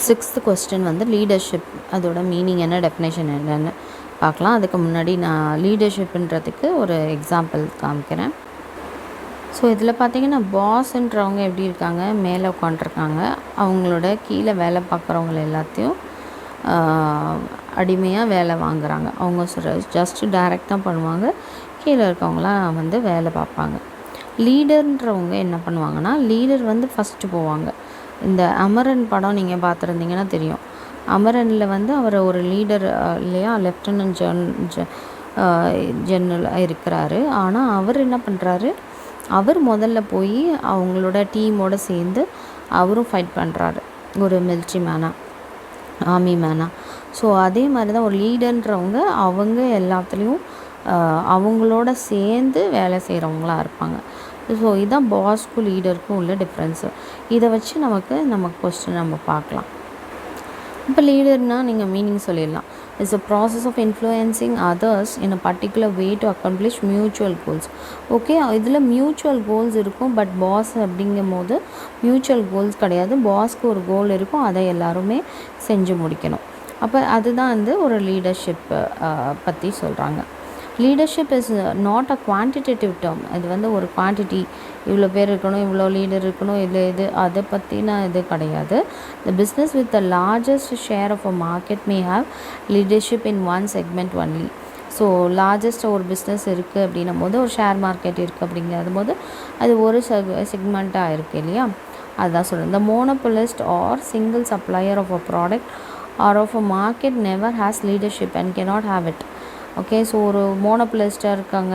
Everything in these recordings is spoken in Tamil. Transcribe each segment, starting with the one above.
சிக்ஸ்த் கொஸ்டின் வந்து லீடர்ஷிப், அதோட மீனிங் என்ன, டெஃபினேஷன் என்னன்னு பார்க்கலாம். அதுக்கு முன்னாடி நான் லீடர்ஷிப்புன்றதுக்கு ஒரு எக்ஸாம்பிள் காமிக்கிறேன். ஸோ இதில் பார்த்திங்கன்னா பாஸ்ன்றவங்க எப்படி இருக்காங்க, மேலே உட்காண்ட்ருக்காங்க. அவங்களோட கீழே வேலை பார்க்குறவங்கள எல்லாத்தையும் அடிமையாக வேலை வாங்குகிறாங்க. அவங்க ஜஸ்ட்டு டைரெக்டாக பண்ணுவாங்க, கீழே இருக்கவங்களாம் வந்து வேலை பார்ப்பாங்க. லீடர்ன்றவங்க என்ன பண்ணுவாங்கன்னா, லீடர் வந்து ஃபஸ்ட்டு போவாங்க. இந்த அமரன் படம் நீங்கள் பார்த்துருந்தீங்கன்னா தெரியும். அமரனில் வந்து அவர் ஒரு லீடர் இல்லையா, லெஃப்டினன்ட் ஜெனரல் இருக்கிறாரு. ஆனால் அவர் என்ன பண்ணுறாரு, அவர் முதல்ல போய் அவங்களோட டீமோடு சேர்ந்து அவரும் ஃபைட் பண்ணுறாரு, ஒரு மிலிட்ரி மேனாக, ஆர்மி மேனாக. ஸோ அதே மாதிரி தான் ஒரு லீடர்ன்றவங்க அவங்க எல்லாத்துலேயும் அவங்களோட சேர்ந்து வேலை செய்கிறவங்களாக இருப்பாங்க. ஸோ இதுதான் பாஸ்க்கும் லீடருக்கும் உள்ள டிஃப்ரென்ஸு. இதை வச்சு நம்ம கொஸ்டின் நம்ம பார்க்கலாம். இப்போ லீடர்னால் நீங்கள் மீனிங் சொல்லிடலாம். It's a process of influencing others in a particular way to accomplish mutual goals. Okay, இதில் மியூச்சுவல் கோல்ஸ் இருக்கும். பட் பாஸ் அப்படிங்கும் போது மியூச்சுவல் கோல்ஸ் கிடையாது. பாஸ்க்கு ஒரு கோல் இருக்கும், அதை எல்லாருமே செஞ்சு முடிக்கணும். அப்போ அதுதான் வந்து ஒரு லீடர்ஷிப் பற்றி சொல்கிறாங்க. Leadership is not a quantitative term. இது வந்து ஒரு குவான்டிட்டி, இவ்வளோ பேர் இருக்கணும், இவ்வளோ லீடர் இருக்கணும், இது அதை பற்றின இது கிடையாது. The business with the largest share of a market may have leadership in one segment only. So largest ஒரு பிஸ்னஸ் இருக்குது அப்படின்னும் போது, ஒரு ஷேர் மார்க்கெட் இருக்குது அப்படிங்கிறது போது அது ஒரு செக்மெண்ட்டாக இருக்குது இல்லையா, அதுதான் சொல்கிறேன். The monopolist or single supplier of a product or of a market never has leadership and cannot have it. Okay, so ஒரு மோனோபொலிஸ்ட்டாக இருக்காங்க,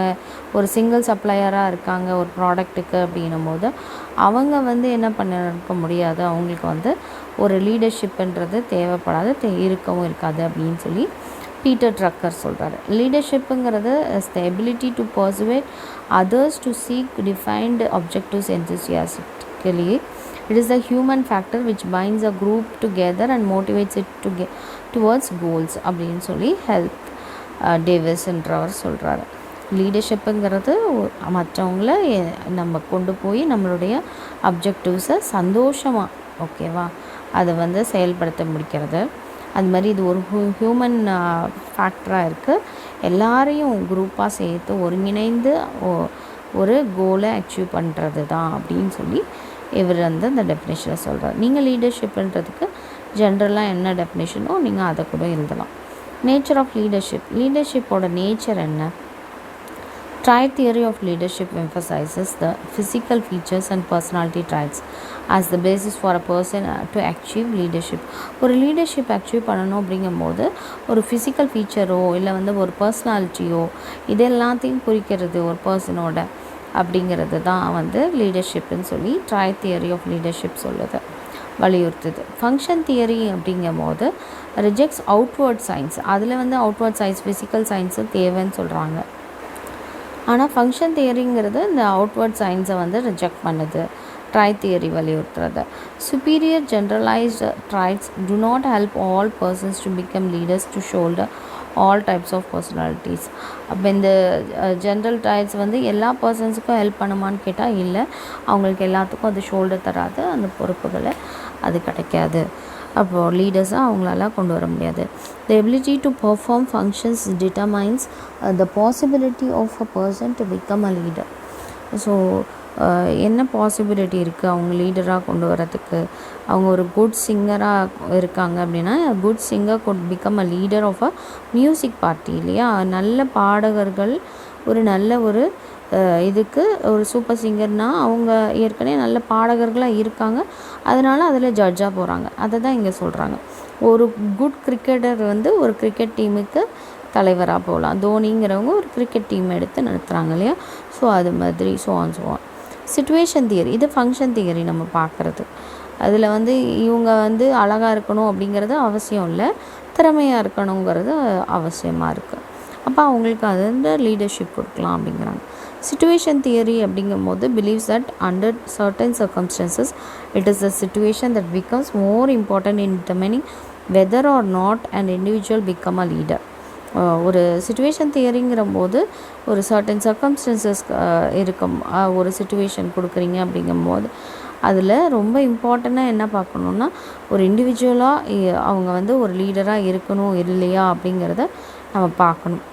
ஒரு சிங்கிள் சப்ளையராக இருக்காங்க ஒரு ப்ராடக்ட்டுக்கு அப்படின்னும் போது அவங்க வந்து என்ன பண்ணிருக்க முடியாது, அவங்களுக்கு வந்து ஒரு லீடர்ஷிப்புன்றது தேவைப்படாது, இருக்கவும் இருக்காது அப்படின்னு சொல்லி பீட்டர் ட்ரக்கர் சொல்கிறாரு. லீடர்ஷிப்புங்கிறது is the ability to persuade others to seek defined objectives enthusiastically. It is the human factor which binds a group together and motivates it towards goals அப்படின்னு சொல்லி டேவிஸ்ன்றவர் சொல்கிறாரு. லீடர்ஷிப்புங்கிறது மற்றவங்கள நம்ம கொண்டு போய் நம்மளுடைய அப்ஜெக்டிவ்ஸை சந்தோஷமாக, ஓகேவா, அதை வந்து செயல்படுத்த முடிக்கிறது. அது மாதிரி இது ஒரு ஹியூமன் ஃபேக்டராக இருக்குது. எல்லாரையும் குரூப்பாக சேர்த்து ஒருங்கிணைந்து ஒரு கோலை அச்சீவ் பண்ணுறது தான் அப்படின்னு சொல்லி இவர் வந்து அந்த டெஃபினேஷனை சொல்கிறார். நீங்கள் லீடர்ஷிப்புன்றதுக்கு ஜென்ரலாக என்ன டெஃபினேஷனோ நீங்கள் அதை கூட எழுதலாம். நேச்சர் ஆஃப் லீடர்ஷிப், லீடர்ஷிப்போட நேச்சர் என்ன? Triad theory of leadership emphasizes the physical features and personality traits as the basis for a person to achieve leadership. ஒரு லீடர்ஷிப் அச்சீவ் பண்ணணும் அப்படிங்கும்போது ஒரு ஃபிசிக்கல் ஃபீச்சரோ இல்லை வந்து ஒரு பர்சனாலிட்டியோ இது எல்லாத்தையும் குறிக்கிறது ஒரு பர்சனோட அப்படிங்கிறது தான் வந்து லீடர்ஷிப்னு சொல்லி ட்ரைட் தியரி ஆஃப் லீடர்ஷிப் சொல்லுது, வலியுறுத்துது. ஃபங்க்ஷன் தியரி அப்படிங்கும் போது ரிஜெக்ட்ஸ் அவுட்வர்ட் சயின்ஸ். அதில் வந்து அவுட்வர்ட் சயின்ஸ், ஃபிசிக்கல் சயின்ஸு தேவைன்னு சொல்கிறாங்க. ஆனால் ஃபங்க்ஷன் தியரிங்கிறது இந்த அவுட்வர்ட் சயின்ஸை வந்து ரிஜெக்ட் பண்ணுது, ட்ரை தியரி வலியுறுத்துறது. Superior generalized traits do not help all persons to become leaders to shoulder all types of personalities. அப்போ இந்த ஜென்ரல் ட்ரைட்ஸ் வந்து எல்லா பர்சன்ஸுக்கும் ஹெல்ப் பண்ணுமான்னு கேட்டால் இல்லை, அவங்களுக்கு எல்லாத்துக்கும் அது ஷோல்டர் தராது, அந்த பொறுப்புகளை அது கிடைக்காது. அப்போது லீடர்ஸாக அவங்களால கொண்டு வர முடியாது. The ability to perform functions determines the possibility of a person to become a leader. So என்ன பாசிபிலிட்டி இருக்குது அவங்க லீடராக கொண்டு வரத்துக்கு? அவங்க ஒரு குட் சிங்கராக இருக்காங்க அப்படின்னா good singer could become a leader of a music party இல்லையா. நல்ல பாடகர்கள் ஒரு நல்ல ஒரு இதுக்கு ஒரு சூப்பர் சிங்கர்னால் அவங்க ஏற்கனவே நல்ல பாடகர்களாக இருக்காங்க, அதனால் அதில் ஜட்ஜாக போகிறாங்க. அதை தான் இங்கே சொல்கிறாங்க. ஒரு குட் கிரிக்கெட்டர் வந்து ஒரு கிரிக்கெட் டீமுக்கு தலைவராக போகலாம். தோனிங்கிறவங்க ஒரு கிரிக்கெட் டீம் எடுத்து நடத்துகிறாங்க இல்லையா. ஸோ அது மாதிரி ஸோ ஆன். சிச்சுவேஷன் தியரி, இது ஃபங்க்ஷன் தியரி நம்ம பார்க்குறது. அதில் வந்து இவங்க வந்து அழகாக இருக்கணும் அப்படிங்கிறது அவசியம் இல்லை, திறமையாக இருக்கணுங்கிறது அவசியமாக இருக்குது. அப்போ அவங்களுக்கு அது வந்து லீடர்ஷிப் கொடுக்கலாம் அப்படிங்கிறாங்க. சிச்சுவேஷன் தியரி அப்படிங்கும்போது believes that under certain circumstances it is the situation that becomes more important in determining whether or not and individual become a leader. ஒரு சிச்சுவேஷன் தியரிங்கிற போது ஒரு சர்டன் சர்க்கம்ஸ்டன்சஸ் இருக்கும், ஒரு சிச்சுவேஷன் கொடுக்குறீங்க அப்படிங்கும்போது அதில் ரொம்ப இம்பார்ட்டண்ட்டாக என்ன பார்க்கணுன்னா, ஒரு இண்டிவிஜுவலாக அவங்க வந்து ஒரு லீடராக இருக்கணும் இல்லையா அப்படிங்கிறத நம்ம பார்க்கணும்.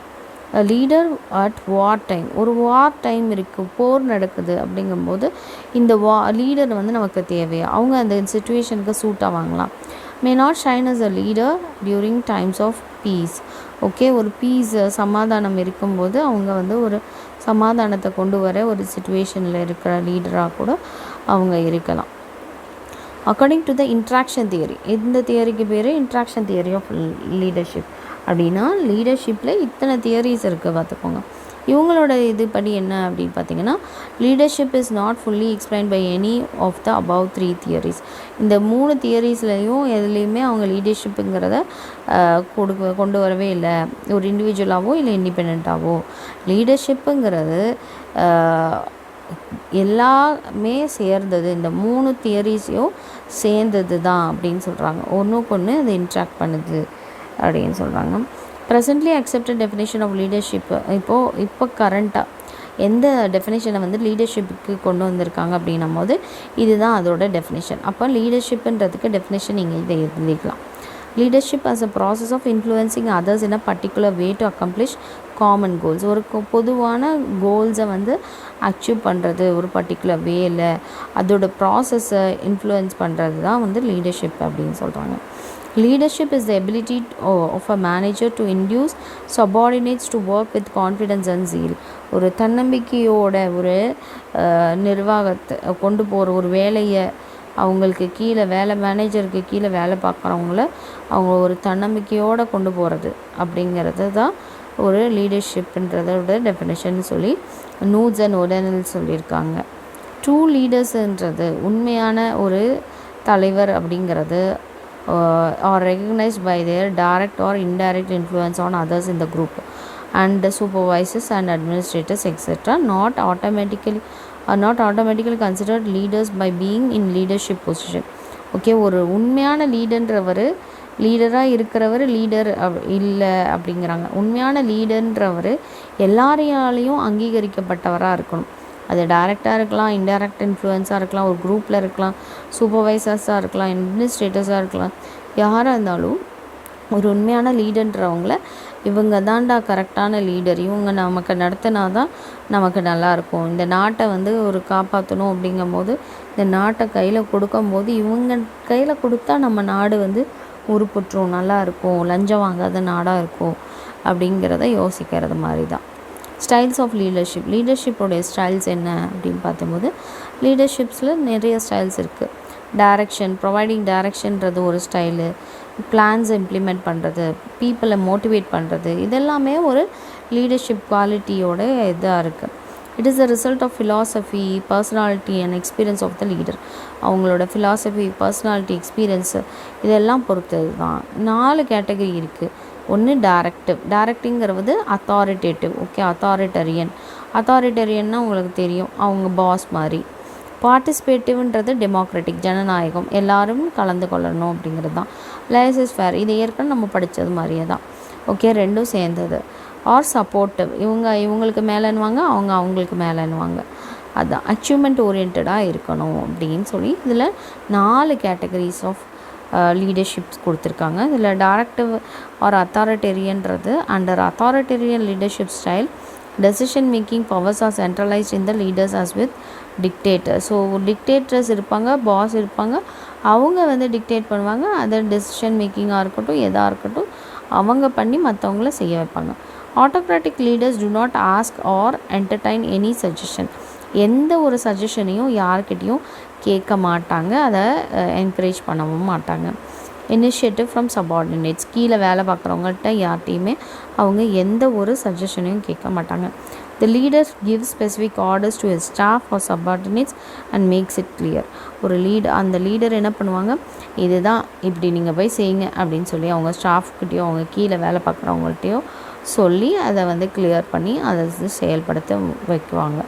லீடர் அட் வார் டைம், ஒரு வார் டைம் இருக்குது, போர் நடக்குது அப்படிங்கும்போது இந்த லீடர் வந்து நமக்கு தேவையா, அவங்க அந்த சிச்சுவேஷனுக்கு சூட் ஆவாங்களாம். May not shine as a leader during times of peace. Okay, ஒரு பீஸ் சமாதானம் இருக்கும்போது அவங்க வந்து ஒரு சமாதானத்தை கொண்டு வர ஒரு சிச்சுவேஷனில் இருக்கிற லீடராக கூட அவங்க இருக்கலாம். According to the interaction theory, இந்த தியரிக்கு பேர் இன்ட்ராக்ஷன் தியரி ஆஃப் லீடர்ஷிப். அப்படின்னா லீடர்ஷிப்பில் இத்தனை தியரிஸ் இருக்குது பார்த்துக்கோங்க. இவங்களோட இது படி என்ன அப்படின்னு பார்த்தீங்கன்னா, leadership is not fully explain by any of the above 3 theories. இந்த 3 தியரிஸ்லையும் எதுலேயுமே அவங்க லீடர்ஷிப்புங்கிறத கொண்டு வரவே இல்லை, ஒரு இண்டிவிஜுவலாகவோ இல்லை இண்டிபெண்ட்டாகவோ. லீடர்ஷிப்புங்கிறது எல்லாமே சேர்ந்தது, இந்த 3 தியரிஸையும் சேர்ந்தது தான் அப்படின்னு சொல்கிறாங்க. ஒன்றுக்கு ஒன்று அது இன்ட்ராக்ட் பண்ணுது அப்படின்னு சொல்கிறாங்க. Presently accepted definition of leadership, இப்போ கரண்ட்டாக எந்த டெஃபினேஷனை வந்து லீடர்ஷிப்புக்கு கொண்டு வந்திருக்காங்க அப்படின்னும் போது இதுதான் அதோட டெஃபினேஷன். அப்போ லீடர்ஷிப்புன்றதுக்கு டெஃபினேஷன் நீங்கள் இதை எழுதிக்கலாம். Leadership as a process of influencing others in a particular way to accomplish common goals. ஒரு பொதுவான கோல்ஸை வந்து அச்சீவ் பண்ணுறது ஒரு பர்டிகுலர் வேல, அதோட ப்ராசஸை இன்ஃப்ளூயன்ஸ் பண்ணுறது தான் வந்து லீடர்ஷிப் அப்படின்னு சொல்கிறாங்க. Leadership is the ability of a manager to induce subordinates to work with confidence and zeal. ஒரு தன்னம்பிக்கையோட ஒரு நிர்வாகத்தை கொண்டு போகிற ஒரு வேலையை, அவங்களுக்கு கீழே மேனேஜருக்கு கீழே வேலை பார்க்குறவங்கள அவங்க ஒரு தன்னம்பிக்கையோடு கொண்டு போகிறது அப்படிங்கிறது தான் ஒரு லீடர்ஷிப்ன்றதோட டெஃபினேஷன் சொல்லி நூட்ஸ் அண்ட் ஒடனல் சொல்லியிருக்காங்க. ட்ரூ லீடர்ஸுன்றது உண்மையான ஒரு தலைவர் அப்படிங்கிறது are recognized by their direct or indirect influence on others in the group and the supervisors and administrators etc. not automatically considered leaders by being in leadership position. Okay, ஒரு உண்மையான லீடராக இருக்கிறவர் லீடர் இல்லை அப்படிங்கிறாங்க. உண்மையான லீடர்ன்றவர் எல்லாரையாலையும் அங்கீகரிக்கப்பட்டவராக இருக்கணும். அது டைரெக்டாக இருக்கலாம், இன்டைரக்ட் இன்ஃப்ளூயன்ஸாக இருக்கலாம், ஒரு குரூப்பில் இருக்கலாம், சூப்பர்வைசர்ஸாக இருக்கலாம், அட்மினிஸ்ட்ரேட்டர்ஸாக இருக்கலாம், யாராக இருந்தாலும் ஒரு உண்மையான லீடர்ன்றவங்கள இவங்க தான்டா கரெக்டான லீடர், இவங்க நமக்கு நடத்தினா தான் நமக்கு நல்லாயிருக்கும், இந்த நாட்டை வந்து ஒரு காப்பாற்றணும் அப்படிங்கும்போது இந்த நாட்டை கையில் கொடுக்கும்போது இவங்க கையில் கொடுத்தா நம்ம நாடு வந்து உருப்பற்றும், நல்லாயிருக்கும், லஞ்சம் வாங்காத நாடாக இருக்கும் அப்படிங்கிறத யோசிக்கிறது மாதிரி தான். ஸ்டைல்ஸ் ஆஃப் லீடர்ஷிப்போடைய ஸ்டைல்ஸ் என்ன அப்படின்னு பார்க்கும்போது லீடர்ஷிப்ஸில் நிறைய ஸ்டைல்ஸ் இருக்குது. ப்ரொவைடிங் டைரக்ஷன்றது ஒரு ஸ்டைலு, பிளான்ஸை இம்ப்ளிமெண்ட் பண்ணுறது, பீப்புளை மோட்டிவேட் பண்ணுறது, இதெல்லாமே ஒரு லீடர்ஷிப் குவாலிட்டியோட இதாக இருக்குது. It is the result of philosophy, personality and experience of the leader. அவங்களோட ஃபிலாசபி, பர்சனாலிட்டி, எக்ஸ்பீரியன்ஸு இதெல்லாம் பொறுத்தது தான். 4 கேட்டகரி இருக்குது. ஒன்று டைரக்டிங்கிறது அத்தாரிட்டேட்டிவ். ஓகே, அத்தாரிட்டரியன்னா உங்களுக்கு தெரியும், அவங்க பாஸ் மாதிரி. பார்ட்டிசிபேட்டிவ்ன்றது டெமோக்ராட்டிக், ஜனநாயகம், எல்லோரும் கலந்து கொள்ளணும் அப்படிங்கிறது தான். லைசஸ் ஃபேர், இது ஏற்கனவே நம்ம படித்தது மாதிரியே தான். ஓகே, ரெண்டும் சேர்ந்தது. ஆர் சப்போர்ட்டிவ், இவங்களுக்கு மேலேன்னுவாங்க, அவங்களுக்கு மேலேன்னுவாங்க. அதுதான் அச்சீவ்மெண்ட் ஓரியன்டாக இருக்கணும் அப்படின்னு சொல்லி இதில் 4 கேட்டகரிஸ் ஆஃப் லீடர்ஷிப்ஸ் கொடுத்துருக்காங்க. இதில் டைரக்டிவ் ஆர் அத்தாரிட்டேரியன்றது under authoritarian leadership style decision making powers are centralized in the leaders as with dictator. So dictators இருப்பாங்க, பாஸ் இருப்பாங்க, அவங்க வந்து டிக்டேட் பண்ணுவாங்க. அதை டெசிஷன் மேக்கிங்காக இருக்கட்டும், எதாக இருக்கட்டும் அவங்க பண்ணி மற்றவங்கள செய்ய வைப்பாங்க. Autocratic leaders to not ask R entertain any suggestion. எந்த ஒரு சஜஷனையும் யார்கிட்டையும் கேட்க மாட்டாங்க, அதை என்கரேஜ் பண்ணவும் மாட்டாங்க. இனிஷியேட்டிவ் ஃப்ரம் சபார்டினேட்ஸ், கீழே வேலை பார்க்குறவங்கள்ட்ட யார்கிட்டையுமே அவங்க எந்த ஒரு சஜஷனையும் கேட்க மாட்டாங்க. The leader give specific orders to his staff or subordinates and makes it clear. அந்த லீடர் என்ன பண்ணுவாங்க, இதுதான் இப்படி நீங்கள் போய் செய்யுங்க அப்படின்னு சொல்லி அவங்க ஸ்டாஃப்கிட்டையோ அவங்க கீழே வேலை பார்க்குறவங்கள்ட்டையோ சொல்லி அதை வந்து கிளியர் பண்ணி அதை செயல்படுத்த வைக்குவாங்க.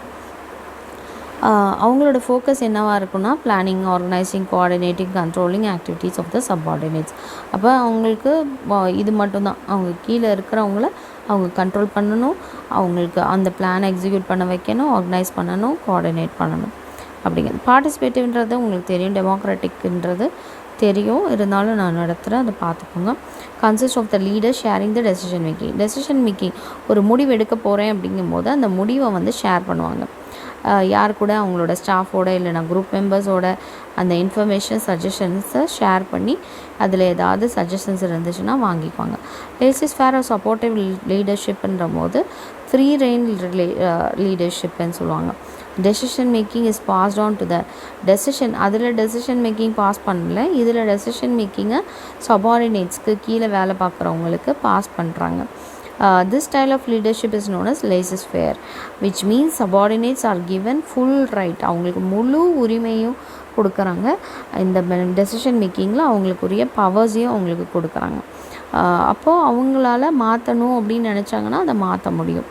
அவங்களோட ஃபோக்கஸ் என்னவாக இருக்குன்னா planning, organising, coordinating, controlling activities of the subordinates. அப்போ அவங்களுக்கு இது மட்டும்தான், அவங்க கீழே இருக்கிறவங்கள அவங்க கண்ட்ரோல் பண்ணணும், அவங்களுக்கு அந்த பிளானை எக்ஸிக்யூட் பண்ண வைக்கணும், ஆர்கனைஸ் பண்ணணும், கோஆர்டினேட் பண்ணணும். அப்படிங்கிறது. பார்ட்டிசிபேட்டிவ்ன்றது உங்களுக்கு தெரியும், டெமோக்ராட்டிக்ன்றது தெரியும், இருந்தாலும் நான் நடத்துகிறேன், அதை பார்த்துக்கோங்க. Consist of the leader sharing the decision making ஒரு முடிவு எடுக்க போகிறேன் அப்படிங்கும்போது அந்த முடிவை வந்து ஷேர் பண்ணுவாங்க. யார் கூட, அவங்களோட ஸ்டாஃபோட இல்லைனா குரூப் மெம்பர்ஸோட அந்த இன்ஃபர்மேஷன் சஜஷன்ஸை ஷேர் பண்ணி அதில் ஏதாவது சஜஷன்ஸ் இருந்துச்சுன்னா வாங்கிக்குவாங்க. லேசிஸ் ஃபேர் சப்போர்ட்டிவ் லீடர்ஷிப்ன்ற போது ஃப்ரீ ரெயின் லீடர்ஷிப்னு சொல்லுவாங்க. Decision making is passed on to the decision. அதில் டெசிஷன் மேக்கிங் பாஸ் பண்ணல, இதில் டெசிஷன் மேக்கிங்கை சபார்டினேட்ஸ்க்கு கீழே வேலை பார்க்குறவங்களுக்கு பாஸ் பண்ணுறாங்க. This style of leadership is known as laissez-faire, which means subordinates are given full right. அவங்களுக்கு முழு உரிமையும் கொடுக்குறாங்க. இந்த டெசிஷன் மேக்கிங்கில் அவங்களுக்குரிய பவர்ஸையும் அவங்களுக்கு கொடுக்குறாங்க. அப்போது அவங்களால மாற்றணும் அப்படின்னு நினச்சாங்கன்னா அதை மாற்ற முடியும்.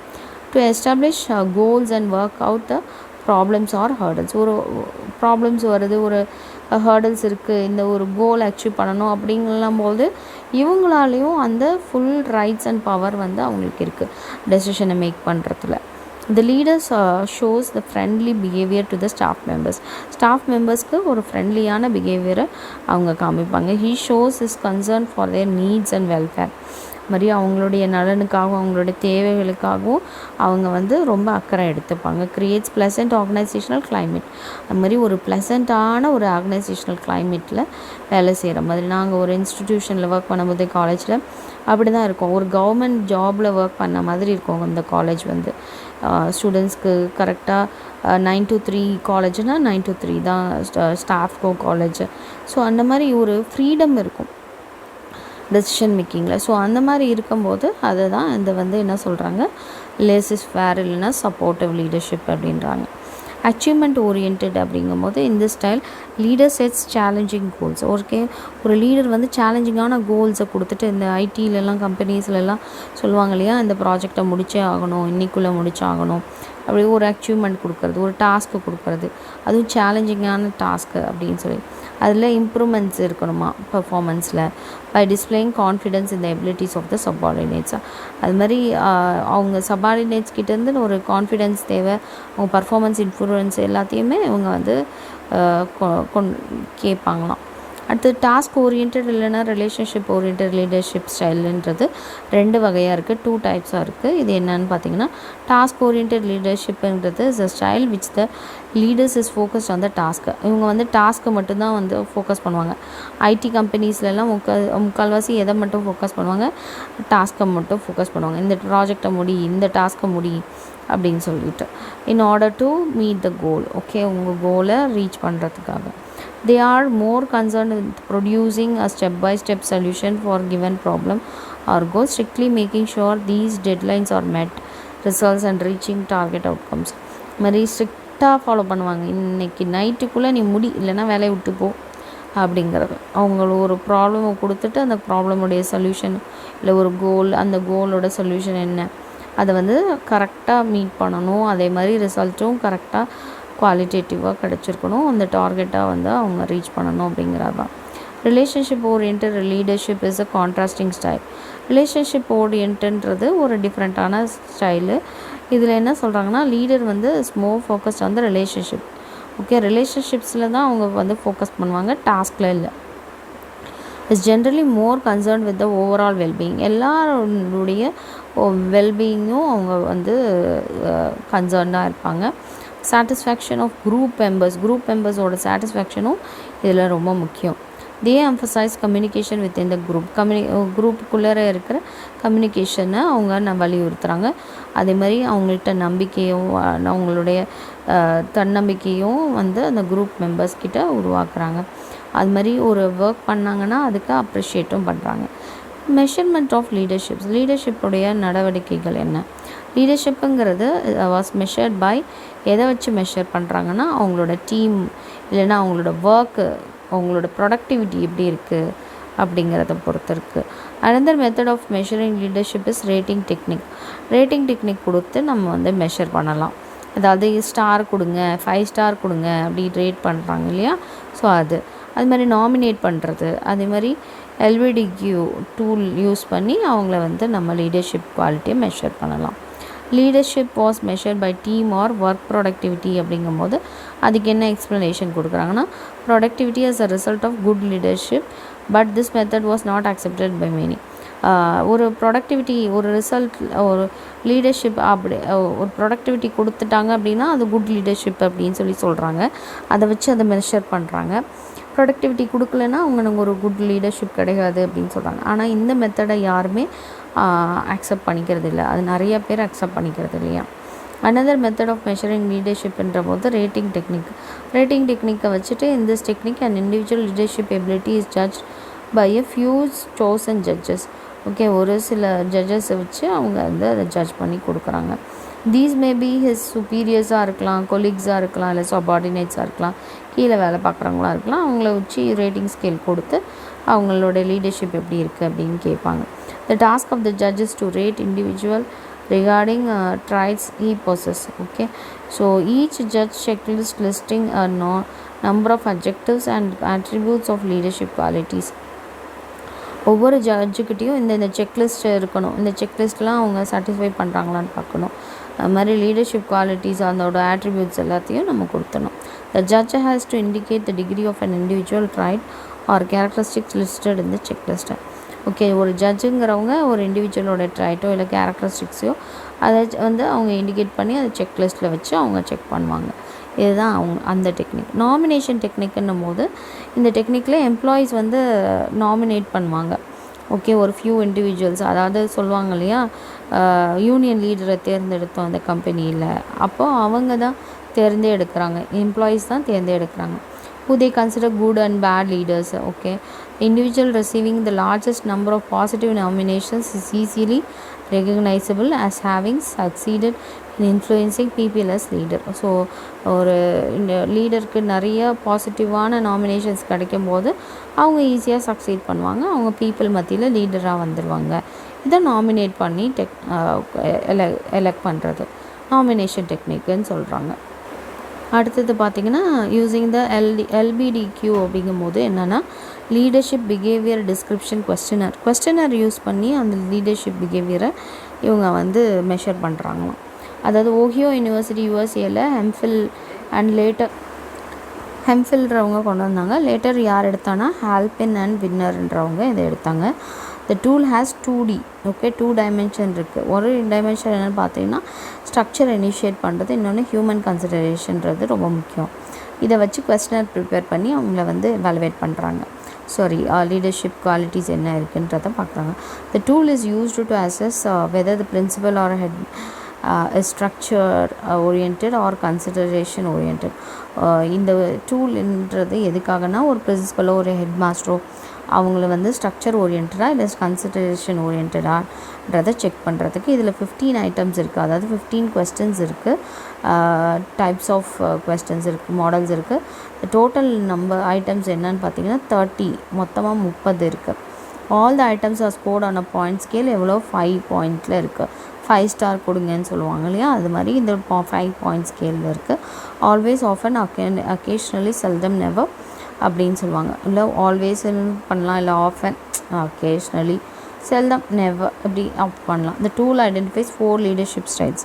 To establish goals and work out the problems or hurdles. ஒரு ப்ராப்ளம்ஸ் வருது, ஒரு ஹர்டல்ஸ் இருக்குது, இந்த ஒரு கோல் அச்சீவ் பண்ணணும் அப்படிங்கலாம் போது இவங்களாலேயும் அந்த ஃபுல் ரைட்ஸ் அண்ட் பவர் வந்து அவங்களுக்கு இருக்குது டெசிஷனை மேக் பண்ணுறதுல. The leaders shows the friendly behavior to the staff members ஒரு ஃப்ரெண்ட்லியான பிஹேவியரை அவங்க காமிப்பாங்க. He shows his concern for their needs and welfare. மாதிரி அவங்களுடைய நலனுக்காகவும் அவங்களுடைய தேவைகளுக்காகவும் அவங்க வந்து ரொம்ப அக்கறை எடுத்துப்பாங்க. Creates pleasant organisational climate. அது மாதிரி ஒரு ப்ளசண்ட்டான ஒரு ஆர்கனைசேஷனல் கிளைமேட்டில் வேலை செய்கிற மாதிரி. நாங்கள் ஒரு இன்ஸ்டிடியூஷனில் ஒர்க் பண்ணும்போது காலேஜில் அப்படி தான் இருக்கும். ஒரு கவர்மெண்ட் ஜாபில் ஒர்க் பண்ண மாதிரி இருக்கும் அந்த காலேஜ் வந்து. ஸ்டூடெண்ட்ஸ்க்கு கரெக்டாக 9 to 3 காலேஜ்னால் 9 to 3 தான் ஸ்டாஃப்கோ காலேஜ். ஸோ அந்த மாதிரி ஒரு ஃப்ரீடம் இருக்கும் டெசிஷன் மேக்கிங்கில். ஸோ அந்த மாதிரி இருக்கும்போது அதை தான் இந்த வந்து என்ன சொல்கிறாங்க, லேசிஸ் ஃபேர் இல்லைன்னா சப்போர்ட்டிவ் லீடர்ஷிப் அப்படின்றாங்க. அச்சீவ்மெண்ட் ஓரியன்ட் அப்படிங்கும்போது இந்த style leader sets challenging goals. ஒரு லீடர் வந்து சேலஞ்சிங்கான கோல்ஸை கொடுத்துட்டு, இந்த ஐடிலெலாம் கம்பெனிஸ்லலாம் சொல்லுவாங்க இல்லையா, இந்த ப்ராஜெக்டை முடிச்சே ஆகணும், இன்னைக்குள்ளே முடிச்சாகணும், அப்படி ஒரு அச்சீவ்மெண்ட் கொடுக்குறது, ஒரு டாஸ்க்கு கொடுக்குறது, அதுவும் சேலஞ்சிங்கான டாஸ்க்கு அப்படின்னு சொல்லி அதில் இம்ப்ரூவ்மெண்ட்ஸ் இருக்கணுமா பர்ஃபார்மன்ஸில். By displaying confidence in the abilities of the subordinates. அது மாதிரி அவங்க சப்பார்டினேட்ஸ் கிட்டேருந்து ஒரு கான்ஃபிடென்ஸ் தேவை, அவங்க பர்ஃபார்மன்ஸ் இன்ஃப்ளூயன்ஸ் எல்லாத்தையுமே இவங்க வந்து கேட்பாங்களாம். அடுத்து டாஸ்க் ஓரியன்ட் இல்லைன்னா ரிலேஷன்ஷிப் ஓரியன்ட் லீடர்ஷிப் ஸ்டைலுன்றது 2 வகையாக இருக்குது, 2 டைப்ஸாக இருக்குது. இது என்னன்னு பார்த்தீங்கன்னா, டாஸ்க் ஓரியன்ட் லீடர்ஷிப்புன்றது is a style which the leaders is focused on the task. இவங்க வந்து டாஸ்க்கு மட்டும்தான் வந்து ஃபோக்கஸ் பண்ணுவாங்க. ஐடி கம்பெனிஸ்லாம் முக்கால்வாசி எதை மட்டும் ஃபோக்கஸ் பண்ணுவாங்க, டாஸ்க்கை மட்டும் ஃபோக்கஸ் பண்ணுவாங்க. இந்த ப்ராஜெக்டை முடி, இந்த டாஸ்க்கை முடி அப்படின்னு சொல்லிட்டு, in order to meet the goal. Okay, உங்கள் கோலை ரீச் பண்ணுறதுக்காக. They are more concerned with producing a step-by-step solution for given problem or goal, strictly making sure these deadlines are met, results and reaching target outcomes. மாதிரி ஸ்ட்ரிக்டாக ஃபாலோ பண்ணுவாங்க. இன்றைக்கி நைட்டுக்குள்ளே நீ முடி, இல்லைன்னா வேலையை விட்டு போ அப்படிங்கிறது. அவங்கள ஒரு ப்ராப்ளமை கொடுத்துட்டு அந்த ப்ராப்ளமுடைய சொல்யூஷன் இல்லை ஒரு கோல், அந்த கோலோட சொல்யூஷன் என்ன, அதை வந்து கரெக்டாக மீட் பண்ணணும். அதே மாதிரி ரிசல்ட்டும் கரெக்டாக குவாலிட்டேட்டிவாக கிடச்சிருக்கணும், அந்த டார்கெட்டாக வந்து அவங்க ரீச் பண்ணணும் அப்படிங்கிறது தான். Relationship orient leadership is a contrasting style. Relationship ஓரியன்ட்ன்றது ஒரு டிஃப்ரெண்ட்டான ஸ்டைலு. இதில் என்ன சொல்கிறாங்கன்னா, லீடர் வந்து is more focused on the relationship. Okay, ரிலேஷன்ஷிப்ஸில் தான் அவங்க வந்து ஃபோக்கஸ் பண்ணுவாங்க, டாஸ்கில் இல்லை. Is generally more concern with the overall wellbeing. எல்லாருடைய வெல்பீயிங்கும் அவங்க வந்து கன்சர்ன்டாக இருப்பாங்க. சாட்டிஸ்ஃபேக்ஷன் ஆஃப் குரூப் மெம்பர்ஸோட சாட்டிஸ்ஃபேக்ஷனும் இதில் ரொம்ப முக்கியம். They emphasize communication with in the குரூப்புக்குள்ளே இருக்கிற கம்யூனிகேஷனை அவங்க வலியுறுத்துகிறாங்க. அதே மாதிரி அவங்கள்ட்ட நம்பிக்கையும் அவங்களுடைய தன்னம்பிக்கையும் வந்து அந்த குரூப் மெம்பர்ஸ் கிட்ட உருவாக்குறாங்க. அது மாதிரி ஒரு ஒர்க் பண்ணாங்கன்னா அதுக்கு அப்ரிஷியேட்டும் பண்ணுறாங்க. மெஷர்மெண்ட் ஆஃப் லீடர்ஷிப்புடைய நடவடிக்கைகள் என்ன? லீடர்ஷிப்புங்கிறது வாஸ் மெஷர்ட் பை எதை வச்சு மெஷர் பண்ணுறாங்கன்னா, அவங்களோட டீம் இல்லைன்னா அவங்களோட ஒர்க்கு, அவங்களோட ப்ரொடக்டிவிட்டி எப்படி இருக்குது அப்படிங்கிறத பொறுத்து இருக்குது. Another method of measuring leadership is rating technique கொடுத்து நம்ம வந்து மெஷர் பண்ணலாம். அதாவது ஸ்டார் கொடுங்க, 5 ஸ்டார் கொடுங்க அப்படி ரேட் பண்ணுறாங்க இல்லையா. ஸோ அது மாதிரி நாமினேட் பண்ணுறது, அதே மாதிரி LVDQ டூல் யூஸ் பண்ணி அவங்கள வந்து நம்ம லீடர்ஷிப் குவாலிட்டியை மெஷர் பண்ணலாம். Leadership was measured by team or work productivity அப்படிங்கும்போது அதுக்கு என்ன எக்ஸ்ப்ளனேஷன் கொடுக்குறாங்கன்னா, productivity as a result of good leadership but this method was not accepted by many. ஒரு ப்ரொடக்டிவிட்டி ஒரு ரிசல்ட் ஒரு லீடர்ஷிப் அப்படி ஒரு ப்ரொடக்டிவிட்டி கொடுத்துட்டாங்க அப்படின்னா அது குட் லீடர்ஷிப் அப்படின்னு சொல்கிறாங்க. அதை வச்சு அதை மெஷர் பண்ணுறாங்க. ப்ரொடக்டிவிட்டி கொடுக்கலன்னா அவங்க ஒரு குட் லீடர்ஷிப் கிடையாது அப்படின்னு சொல்கிறாங்க. ஆனால் இந்த மெத்தடை யாருமே அக்செப்ட் பண்ணிக்கிறது இல்லை. அது நிறைய பேர் அக்செப்ட் பண்ணிக்கிறது இல்லையா. அனதர் மெத்தட் ஆஃப் மெஷரிங் லீடர்ஷிப்ன்ற போது ரேட்டிங் டெக்னிக்கை வச்சுட்டு இந்த technique and individual leadership ability is judge by a few chosen judges. Okay, ஒரு சில ஜட்ஜஸை வச்சு அவங்க வந்து அதை ஜட்ஜ் பண்ணி கொடுக்குறாங்க. தீஸ் மேபி ஹிஸ் சுப்பீரியர்ஸாக இருக்கலாம், கொலீக்ஸாக இருக்கலாம், இல்லை சபார்டினேட்ஸாக இருக்கலாம், கீழே வேலை பார்க்குறவங்களாக இருக்கலாம். அவங்கள வச்சு ரேட்டிங் ஸ்கேல் கொடுத்து அவங்களோட லீடர்ஷிப் எப்படி இருக்குது அப்படின்னு கேட்பாங்க. The task of the judges to rate individual regarding traits he possesses. Okay, so each judge checklist listing a number of adjectives and attributes of leadership qualities. ஒவ்வொரு ஜட்ஜுக்கிட்டையும் இந்த செக்லிஸ்ட் இருக்கணும். இந்த செக்லிஸ்ட்லாம் அவங்க சாட்டிஸ்ஃபை பண்ணுறாங்களான்னு பார்க்கணும். அது மாதிரி லீடர்ஷிப் குவாலிட்டிஸ் அதோட ஆட்ரிபியூட்ஸ் எல்லாத்தையும் நம்ம கொடுத்தணும். The judge has to indicate the degree of an individual trait or characteristics listed இந்த செக்லிஸ்ட்டை. ஓகே, ஒரு ஜட்ஜுங்கிறவங்க ஒரு இண்டிவிஜுவலோட ட்ரைட்டோ இல்லை கேரக்டரிஸ்டிக்ஸோ அதை வந்து அவங்க இண்டிகேட் பண்ணி அதை செக்லிஸ்ட்டில் வச்சு அவங்க செக் பண்ணுவாங்க. இதுதான் அந்த டெக்னிக். நாமினேஷன் டெக்னிக்குன்னும் போது இந்த டெக்னிக்கில் எம்ப்ளாயீஸ் வந்து நாமினேட் பண்ணுவாங்க. ஓகே, ஒரு ஃபியூ இண்டிவிஜுவல்ஸ், அதாவது சொல்லுவாங்க இல்லையா, யூனியன் லீடரை தேர்ந்தெடுத்தோம் அந்த கம்பெனியில், அப்போது அவங்க தான் தேர்ந்தெடுக்கிறாங்க, எம்ப்ளாயீஸ் தான் தேர்ந்தெடுக்கிறாங்க. who they consider good and bad leaders. Okay, individual receiving the largest number of positive nominations is easily recognizable as having succeeded in influencing people as leader. So ஒரு லீடருக்கு நிறைய பாசிட்டிவான நாமினேஷன்ஸ் கிடைக்கும் போது அவங்க ஈஸியாக சக்சீட் பண்ணுவாங்க, அவங்க பீப்புள் மத்தியில் லீடராக வந்துடுவாங்க. இதை நாமினேட் பண்ணி எலெக்ட் பண்ணுறது நாமினேஷன் டெக்னிக்குன்னு சொல்கிறாங்க. அடுத்தது பார்த்திங்கன்னா, யூஸிங் த LBDQ அப்படிங்கும்போது என்னென்னா leadership behaviour description questionnaire use பண்ணி அந்த லீடர்ஷிப் பிஹேவியரை இவங்க வந்து மெஷர் பண்ணுறாங்களாம். அதாவது ஓஹியோ யூனிவர்சிட்டி USA ஹெம்ஃபில் அண்ட் ஹெம்ஃபில்ன்றவங்க கொண்டு வந்தாங்க. லேட்டர் யார் எடுத்தாங்கன்னா ஹால்பின் அண்ட் வின்னர்ன்றவங்க இதை எடுத்தாங்க. The tool has 2D. Okay, 2 dimension இருக்குது. ஒரு டைமென்ஷன் என்னென்னு பார்த்தீங்கன்னா ஸ்ட்ரக்சர் இனிஷியேட் பண்ணுறது, இன்னொன்று ஹியூமன் கன்சிடரேஷன்றது ரொம்ப முக்கியம். இதை வச்சு கொஸ்டினர் ப்ரிப்பேர் பண்ணி அவங்கள வந்து எவாலுவேட் பண்ணுறாங்க. லீடர்ஷிப் குவாலிட்டிஸ் என்ன இருக்குன்றதை பார்க்குறாங்க. The tool is used to assess whether the principal or head is structure oriented or consideration oriented. இந்த டூல்ன்றது எதுக்காகனா ஒரு பிரின்சிபலோ ஒரு ஹெட் மாஸ்டரோ அவங்கள வந்து ஸ்ட்ரக்சர் ஓரியன்டாக இல்லை கன்சிடரேஷன் ஓரியன்டான்றதை செக் பண்ணுறதுக்கு. இதில் 15 ஐட்டம்ஸ் இருக்குது, அதாவது 15 கொஸ்டின்ஸ் இருக்குது, டைப்ஸ் ஆஃப் கொஸ்டின்ஸ் இருக்குது, மாடல்ஸ் இருக்குது. டோட்டல் நம்பர் ஐட்டம்ஸ் என்னன்னு பார்த்தீங்கன்னா 30, மொத்தமாக 30 இருக்குது. All the items are scored on a point scale. எவ்வளோ 5 பாயிண்டில் இருக்குது. 5 ஸ்டார் கொடுங்கன்னு சொல்லுவாங்க இல்லையா, அது மாதிரி இந்த 5 பாயிண்ட் ஸ்கேலில் இருக்குது. Always, often, occasionally, seldom, never அப்படின்னு சொல்லுவாங்க. இல்லை ஆல்வேஸ்ன்னு பண்ணலாம், இல்லை ஆஃபன், அக்கேஷ்னலி, செல்டம், நெவர் இப்படி அப் பண்ணலாம். இந்த டூல் ஐடென்டிஃபைஸ் 4 லீடர்ஷிப் ஸ்டைல்ஸ்.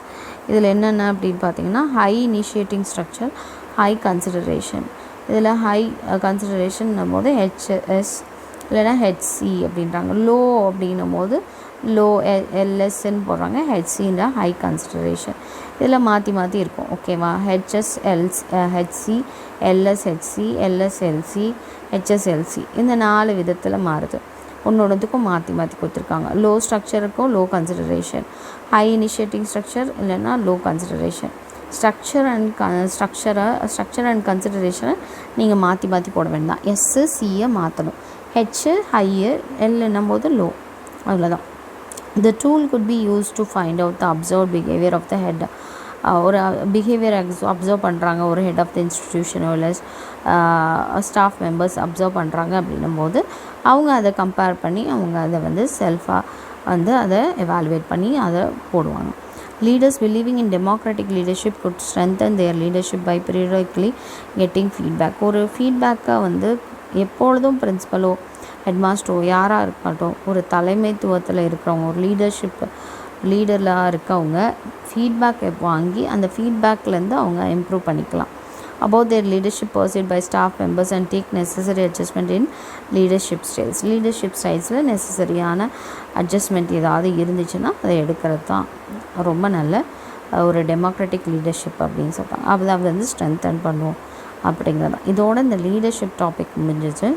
இதில் என்னென்ன அப்படின்னு பார்த்தீங்கன்னா high initiating structure, high consideration. இதில் ஹை கன்சிடரேஷன் போது HS இல்லைனா HC அப்படின்றாங்க. லோ அப்படின்னும் போது லோ LSன்னு போடுறாங்க, HCன்ற ஹை கன்சிடரேஷன். இதில் மாற்றி இருக்கும். ஓகேவா, HC, LSHC, LSLC, HSLC இந்த 4 விதத்தில் மாறுது. ஒன்றொன்றுத்துக்கும் மாற்றி கொடுத்துருக்காங்க. லோ ஸ்ட்ரக்சருக்கும் low consideration, high initiating structure இல்லைன்னா லோ கன்சிடரேஷன். ஸ்ட்ரக்சர் அண்ட் கன்சிடரேஷனை நீங்கள் மாற்றி போட வேண்டாம். SCயை மாற்றணும். H ஹையு, Lன்னும் போது லோ, அவ்வளோதான். The tool could be used to find out the observed behavior of the head. ஒரு பிஹேவியர் அப்சர்வ் பண்ணுறாங்க ஒரு ஹெட் ஆஃப் த இன்ஸ்டிடியூஷனோ இல்லை ஸ்டாஃப் மெம்பர்ஸ் அப்சர்வ் பண்ணுறாங்க அப்படின்னும் போது அவங்க அதை கம்பேர் பண்ணி அவங்க அதை வந்து செல்ஃபாக வந்து அதை எவாலுவேட் பண்ணி அதை போடுவாங்க. Leaders believing in democratic leadership could strengthen their leadership by periodically getting feedback. ஒரு ஃபீட்பேக்கை வந்து எப்பொழுதும் பிரின்சிபலோ ஹெட்மாஸ்டரோ யாராக இருக்கட்டும், ஒரு தலைமைத்துவத்தில் இருக்கிறவங்க, ஒரு லீடராக இருக்கவங்க ஃபீட்பேக்கை வாங்கி அந்த ஃபீட்பேக்லேருந்து அவங்க இம்ப்ரூவ் பண்ணிக்கலாம். about their leadership pursued by staff members and take necessary adjustment in leadership styles. leadership stylesல நெசசரியான அட்ஜஸ்ட்மெண்ட் ஏதாவது இருந்துச்சுன்னா அதை எடுக்கிறது தான் ரொம்ப நல்ல ஒரு டெமோக்ராட்டிக் லீடர்ஷிப் அப்படின்னு சொல்கிறாங்க. அதை வந்து ஸ்ட்ரென்தன் பண்ணுவோம் அப்படிங்கிறது தான். இதோட இந்த லீடர்ஷிப் டாபிக் முடிஞ்சிச்சு.